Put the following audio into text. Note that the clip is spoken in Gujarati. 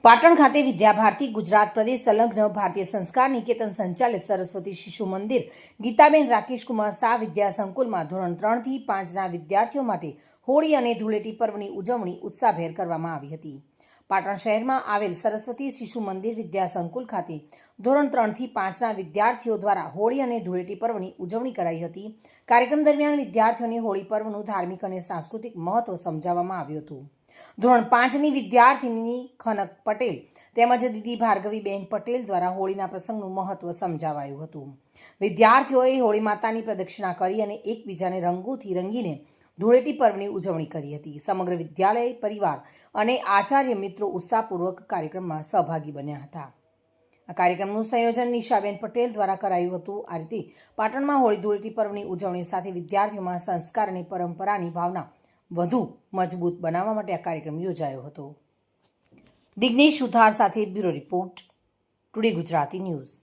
પાટણ ખાતે વિદ્યાભારતી ગુજરાત પ્રદેશ સંલગ્ન ભારતીય સંસ્કાર નિકેતન સંચાલિત સરસ્વતી શિશુ મંદિર ગીતાબેન રાકેશકુમાર શાહ વિદ્યા સંકુલમાં ધોરણ 3 થી 5ના વિદ્યાર્થીઓ માટે હોળી અને ધૂળેટી પર્વની ઉજવણી ઉત્સાહભેર કરવામાં આવી હતી। પાટણ શહેરમાં આવેલ સરસ્વતી શિશુ મંદિર વિદ્યા સંકુલ ખાતે ધોરણ 3 થી 5ના વિદ્યાર્થીઓ દ્વારા હોળી અને ધૂળેટી પર્વની ઉજવણી કરાઈ હતી। કાર્યક્રમ દરમિયાન વિદ્યાર્થીઓને હોળી પર્વનું ધાર્મિક અને સાંસ્કૃતિક મહત્વ સમજાવવામાં આવ્યું હતું। ધોરણ 5ની વિદ્યાર્થીની ખનક પટેલ તેમજ દીદી ભાર્ગવીબેન પટેલ દ્વારા હોળીના પ્રસંગનું મહત્વ સમજાવાયું હતું। વિદ્યાર્થીઓએ હોળી માતાની પ્રદક્ષિણા કરી અને એકબીજાને રંગોથી રંગીને ધૂળેટી પર્વની ઉજવણી કરી હતી। સમગ્ર વિદ્યાલય પરિવાર અને આચાર્ય મિત્રો ઉત્સાહપૂર્વક કાર્યક્રમમાં સહભાગી બન્યા હતા। આ કાર્યક્રમનું સંયોજન નિશાબેન પટેલ દ્વારા કરાયું હતું। આ રીતે પાટણમાં હોળી ધૂળેટી પર્વની ઉજવણી સાથે વિદ્યાર્થીઓમાં સંસ્કાર અને પરંપરાની ભાવના વધુ મજબૂત બનાવવા માટે આ કાર્યક્રમ યોજાયો હતો। દિગ્નેશ સુથાર સાથે bureau report, today Gujarati news.